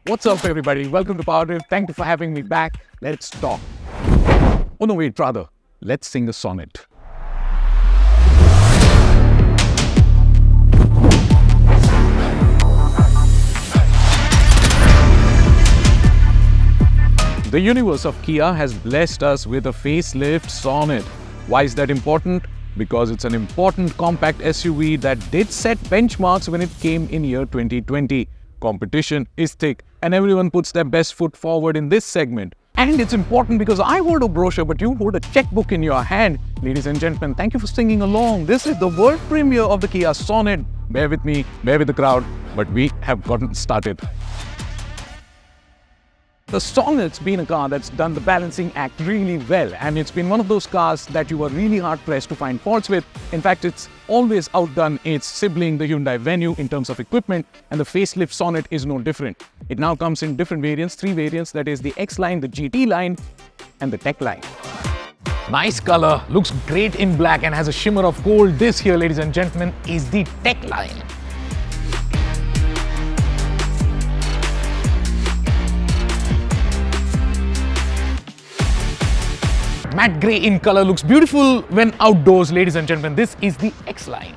What's up, everybody? Welcome to PowerDrift. Thank you for having me back. Let's talk. Oh no, wait, rather, let's sing a sonnet. The universe of Kia has blessed us with a Face-lift Sonet. Why is that important? Because it's an important compact SUV that did set benchmarks when it came in year 2020. Competition is thick and everyone puts their best foot forward in this segment. And it's important because I hold a brochure but you hold a checkbook in your hand. Ladies and gentlemen, thank you for singing along. This is the world premiere of the Kia Sonet. Bear with me, bear with the crowd, but we have gotten started. The Sonet's been a car that's done the balancing act really well, and it's been one of those cars that you were really hard-pressed to find faults with. In fact, it's always outdone its sibling, the Hyundai Venue, in terms of equipment, and the Face-lift Sonet is no different. It now comes in different variants, 3 variants, that is the X line, the GT line, and the Tech line. Nice color, looks great in black and has a shimmer of gold. This here, ladies and gentlemen, is the Tech line. Matte grey in color, looks beautiful when outdoors, ladies and gentlemen. This is the X line.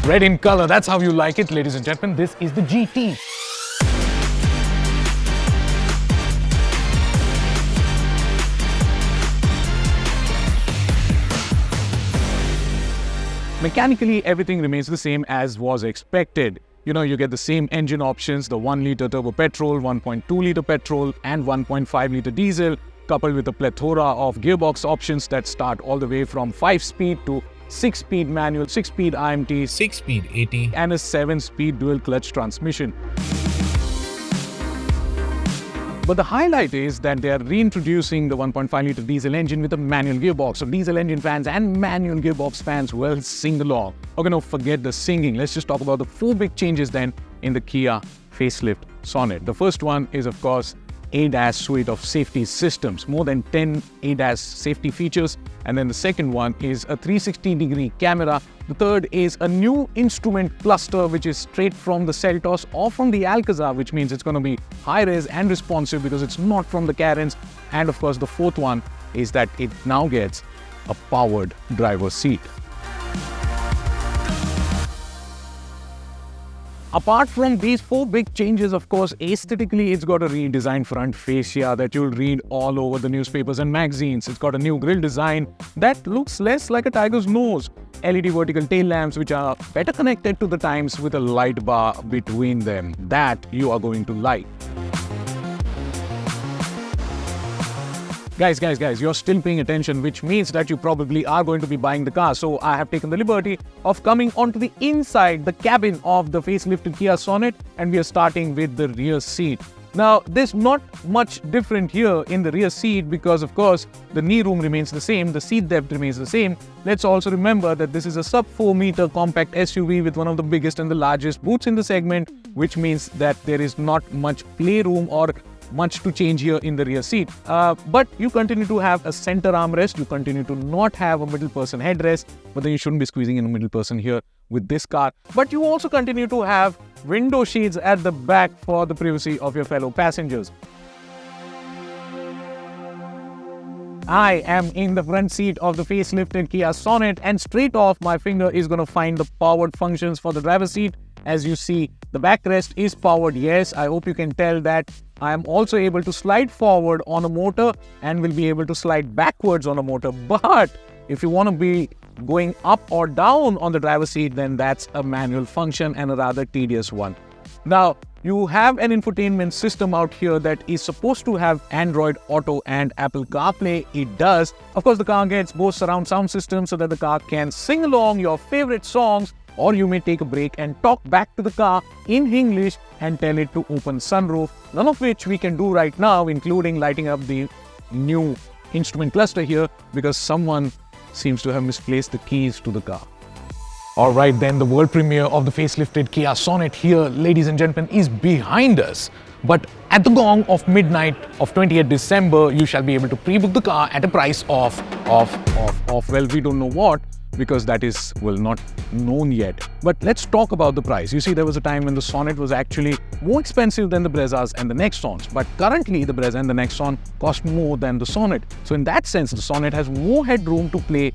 Red in color, that's how you like it, ladies and gentlemen. This is the GT. Mechanically, everything remains the same as was expected. You get the same engine options, the 1-litre turbo petrol, 1.2-litre petrol and 1.5-litre diesel, coupled with a plethora of gearbox options that start all the way from 5-speed to 6-speed manual, 6-speed IMT, 6-speed AT and a 7-speed dual clutch transmission. But the highlight is that they are reintroducing the 1.5-litre diesel engine with a manual gearbox. So diesel engine fans and manual gearbox fans will sing along. Okay, now forget the singing. Let's just talk about the 4 big changes then in the Kia Facelift Sonet. The first one is, of course, ADAS suite of safety systems, more than 10 ADAS safety features. And then the second one is a 360-degree camera. The third is a new instrument cluster, which is straight from the Seltos or from the Alcazar, which means it's going to be high-res and responsive because it's not from the Carens. And of course, the fourth one is that it now gets a powered driver's seat. Apart from these 4 big changes, of course, aesthetically, it's got a redesigned front fascia that you'll read all over the newspapers and magazines. It's got a new grille design that looks less like a tiger's nose. LED vertical tail lamps, which are better connected to the times with a light bar between them. That you are going to like. Guys, you're still paying attention, which means that you probably are going to be buying the car. So I have taken the liberty of coming onto the inside, the cabin of the facelifted Kia Sonet, and we are starting with the rear seat. Now, there's not much different here in the rear seat because, of course, the knee room remains the same, the seat depth remains the same. Let's also remember that this is a sub-4-meter compact SUV with one of the biggest and the largest boots in the segment, which means that there is not much playroom or much to change here in the rear seat. But you continue to have a center armrest, you continue to not have a middle person headrest, but then you shouldn't be squeezing in a middle person here with this car. But you also continue to have window shades at the back for the privacy of your fellow passengers. I am in the front seat of the facelifted Kia Sonet, and straight off my finger is going to find the powered functions for the driver's seat. As you see, the backrest is powered. Yes, I hope you can tell that I am also able to slide forward on a motor and will be able to slide backwards on a motor. But if you want to be going up or down on the driver's seat, then that's a manual function and a rather tedious one. Now, you have an infotainment system out here that is supposed to have Android Auto and Apple CarPlay. It does. Of course, the car gets Bose surround sound system so that the car can sing along your favorite songs, or you may take a break and talk back to the car in English and tell it to open sunroof, none of which we can do right now, including lighting up the new instrument cluster here because someone seems to have misplaced the keys to the car. Alright then, the world premiere of the facelifted Kia Sonet here, ladies and gentlemen, is behind us. But at the gong of midnight of 28th December, you shall be able to pre-book the car at a price of well, we don't know what, because that is, well, not known yet. But let's talk about the price. You see, there was a time when the Sonet was actually more expensive than the Brezzas and the Nexons, but currently the Brezza and the Nexon cost more than the Sonet. So in that sense, the Sonet has more headroom to play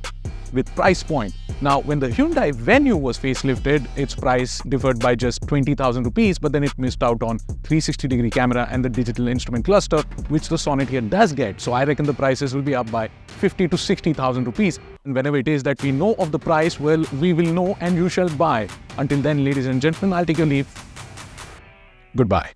with price point. Now, when the Hyundai Venue was facelifted, its price differed by just 20,000 rupees, but then it missed out on 360-degree camera and the digital instrument cluster, which the Sonet here does get. So I reckon the prices will be up by 50 to 60,000 rupees. And whenever it is that we know of the price, well, we will know and you shall buy. Until then, ladies and gentlemen, I'll take your leave. Goodbye.